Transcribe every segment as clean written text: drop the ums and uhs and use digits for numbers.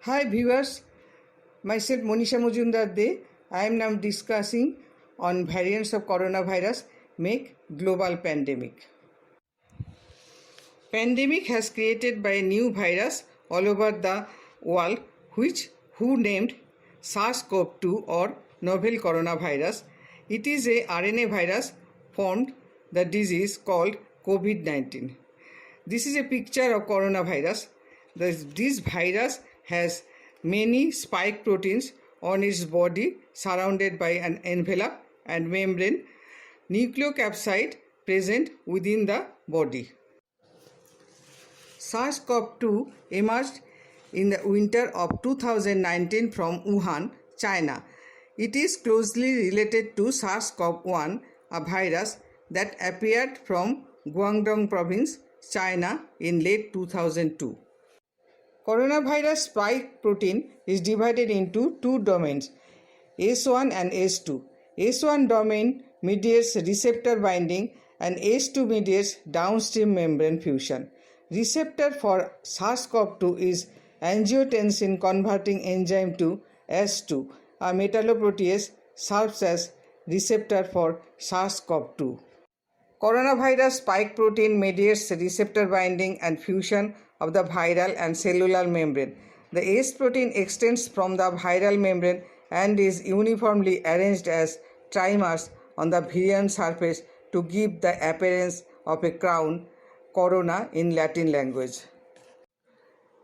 Hi viewers, myself Monisha Mujumdar De. I am now discussing on variants of coronavirus make global pandemic. Pandemic has created by a new virus all over the world who named SARS-CoV-2 or novel coronavirus. It is a RNA virus formed the disease called COVID-19. This is a picture of coronavirus. This virus has many spike proteins on its body surrounded by an envelope and membrane nucleocapsid present within the body. SARS-CoV-2 emerged in the winter of 2019 from Wuhan, China. It is closely related to SARS-CoV-1, a virus that appeared from Guangdong province, China in late 2002. Coronavirus spike protein is divided into two domains, S1 and S2. S1 domain mediates receptor binding and S2 mediates downstream membrane fusion. Receptor for SARS-CoV-2 is angiotensin converting enzyme to S2. A metalloprotease serves as receptor for SARS-CoV-2. Coronavirus spike protein mediates receptor binding and fusion of the viral and cellular membrane. The S protein extends from the viral membrane and is uniformly arranged as trimers on the virion surface to give the appearance of a crown, corona in Latin language.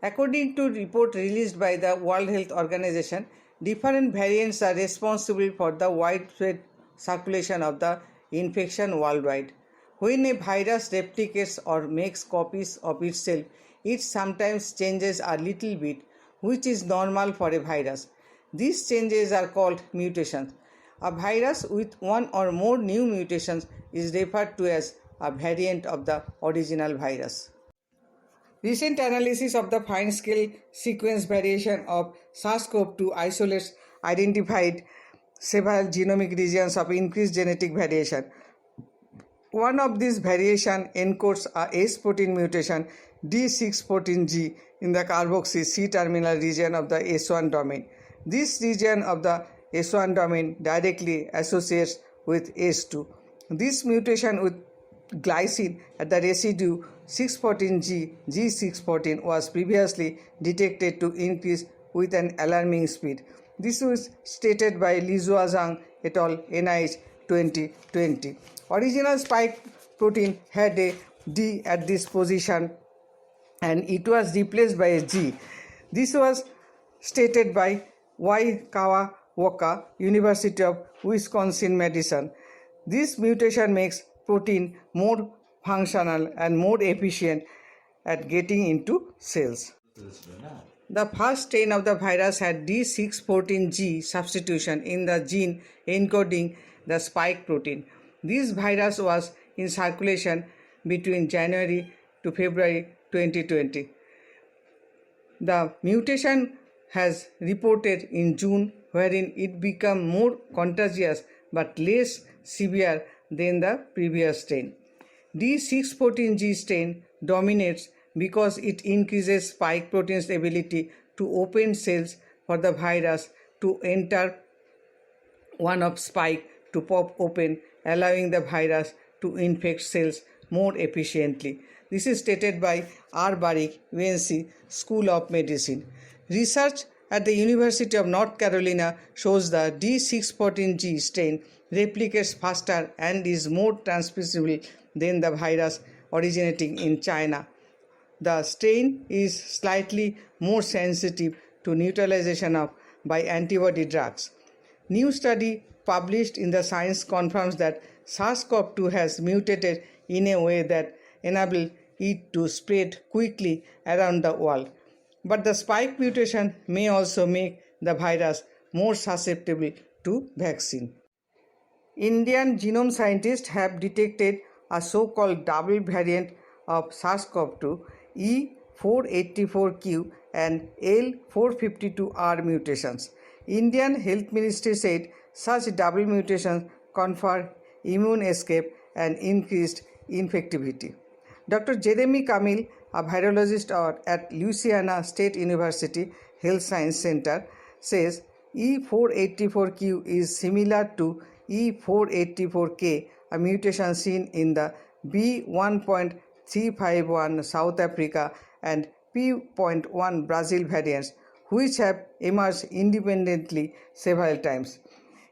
According to report released by the World Health Organization, different variants are responsible for the widespread circulation of the infection worldwide. When a virus replicates or makes copies of itself, it sometimes changes a little bit, which is normal for a virus. These changes are called mutations. A virus with one or more new mutations is referred to as a variant of the original virus. Recent analysis of the fine-scale sequence variation of SARS-CoV-2 isolates identified several genomic regions of increased genetic variation. One of these variations encodes a S protein mutation D614G in the carboxy C-terminal region of the S1 domain. This region of the S1 domain directly associates with S2. This mutation with glycine at the residue 614G G614 was previously detected to increase with an alarming speed. This was stated by Lizhua Zhang et al. NIH 2020. Original spike protein had a D at this position and it was replaced by a G. This was stated by Y. Kawawaka, University of Wisconsin-Madison. This mutation makes protein more functional and more efficient at getting into cells. The first strain of the virus had D614G substitution in the gene encoding the spike protein. This virus was in circulation between January to February 2020. The mutation has reported in June, wherein it became more contagious but less severe than the previous strain. D614G strain dominates because it increases spike protein's ability to open cells for the virus to enter one of spike to pop open, allowing the virus to infect cells more efficiently. This is stated by R. Barik, UNC School of Medicine. Research at the University of North Carolina shows the D614G strain replicates faster and is more transmissible than the virus originating in China. The strain is slightly more sensitive to neutralization by antibody drugs. New study published in the Science confirms that SARS-CoV-2 has mutated in a way that enables it to spread quickly around the world. But the spike mutation may also make the virus more susceptible to vaccine. Indian genome scientists have detected a so-called double variant of SARS-CoV-2, E484Q and L452R mutations. Indian Health Ministry said such double mutations confer immune escape and increased infectivity. Dr. Jeremy Camille, a virologist at Louisiana State University, Health Science Center, says E484Q is similar to E484K, a mutation seen in the B1.351 South Africa and P.1 Brazil variants, which have emerged independently several times.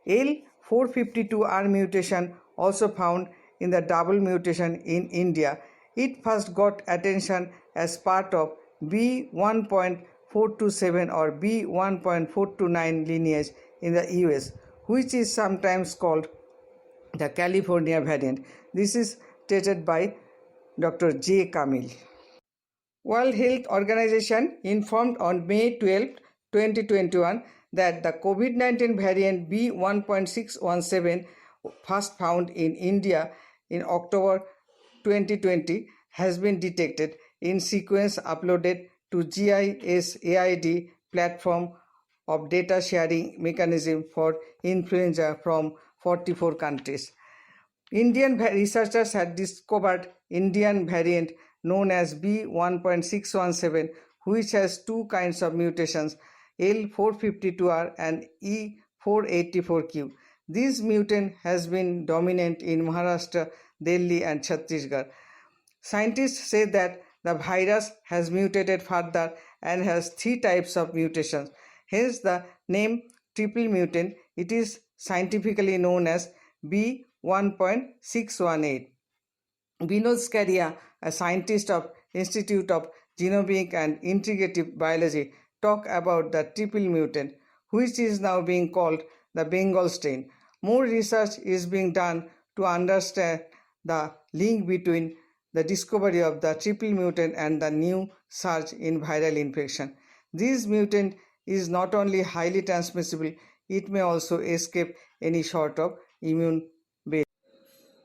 L452R mutation, also found in the double mutation in India. It first got attention as part of B1.427 or B1.429 lineage in the US, which is sometimes called the California variant. This is stated by Dr. J. Kamil. World Health Organization informed on May 12, 2021 that the COVID-19 variant B1.617, first found in India in October 2020, has been detected in sequence uploaded to GISAID platform of data sharing mechanism for influenza from 44 countries. Indian researchers had discovered Indian variant known as B1.617, which has two kinds of mutations, L452R and E484Q. This mutant has been dominant in Maharashtra, Delhi and Chhattisgarh. Scientists say that the virus has mutated further and has three types of mutations. Hence the name triple mutant. It is scientifically known as B1.618. Vinod Skaria, a scientist of Institute of Genomic and Integrative Biology, talk about the triple mutant, which is now being called the Bengal strain. More research is being done to understand the link between the discovery of the triple mutant and the new surge in viral infection. This mutant is not only highly transmissible, it may also escape any sort of immune base.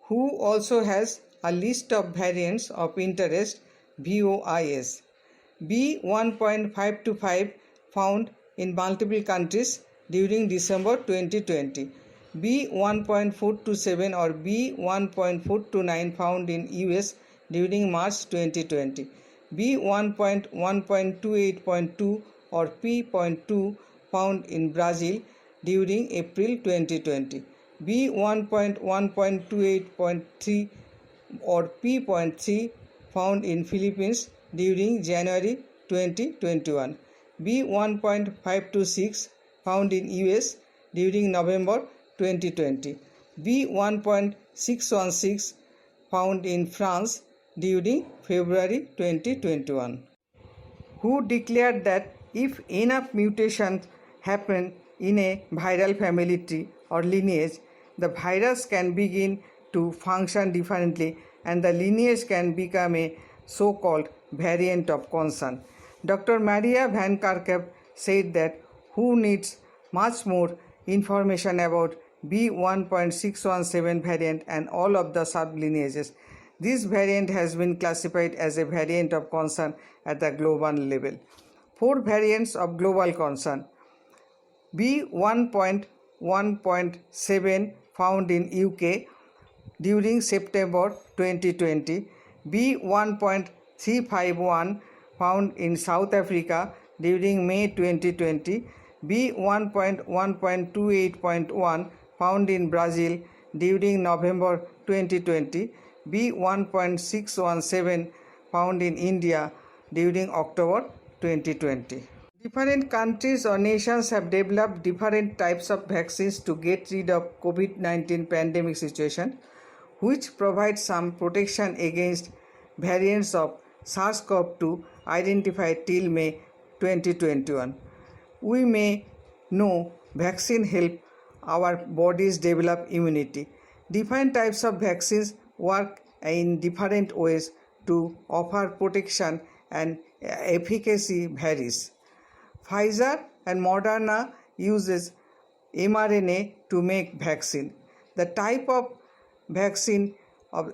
WHO also has a list of variants of interest, VOIs. B1.525 found in multiple countries during December 2020. B1.427 or B1.429 found in US during March 2020. B1.1.28.2 or P.2 found in Brazil during April 2020. B1.1.28.3 or P.3 found in Philippines during January 2021. B1.526 found in US during November 2020. B1.616 found in France during February 2021. Who declared that if enough mutations happen in a viral family tree or lineage, the virus can begin to function differently and the lineage can become a so-called variant of concern. Dr. Maria Van Kerkhove said that WHO needs much more information about B1.617 variant and all of the sublineages. This variant has been classified as a variant of concern at the global level. 4 variants of global concern. B1.1.7 found in UK during September 2020. B1.351 found in South Africa during May 2020. B1.1.28.1 found in Brazil during November 2020. B1.617 found in India during October 2020. Different countries or nations have developed different types of vaccines to get rid of COVID-19 pandemic situation, which provide some protection against variants of SARS-CoV-2 identified till May 2021. We may know vaccine help our bodies develop immunity. Different types of vaccines work in different ways to offer protection and efficacy varies. Pfizer and Moderna uses mRNA to make vaccine. The type of vaccine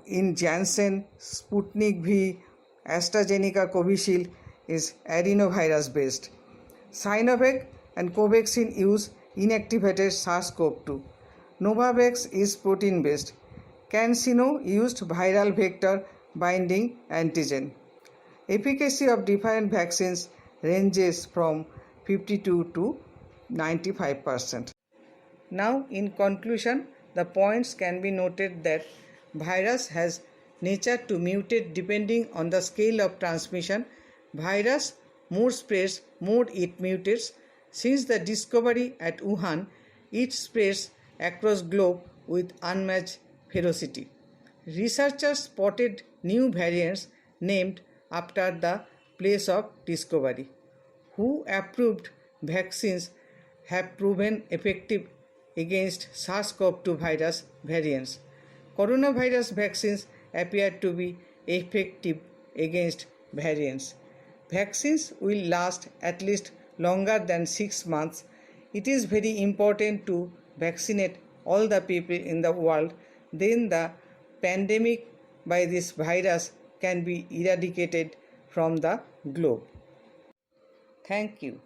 in Janssen, Sputnik V, AstraZeneca Covishield is adenovirus based. Sinovac and Covaxin use inactivated SARS-CoV-2. Novavax is protein based. CanSino used viral vector binding antigen. Efficacy of different vaccines ranges from 52 to 95%. Now, in conclusion, the points can be noted that virus has nature to mutate depending on the scale of transmission. Virus more spreads, more it mutates. Since the discovery at Wuhan, it spreads across globe with unmatched ferocity. Researchers spotted new variants named after the place of discovery. Who approved vaccines have proven effective against SARS-CoV-2 virus variants. Coronavirus vaccines appear to be effective against variants. Vaccines will last at least longer than 6 months. It is very important to vaccinate all the people in the world. Then the pandemic by this virus can be eradicated from the globe. Thank you.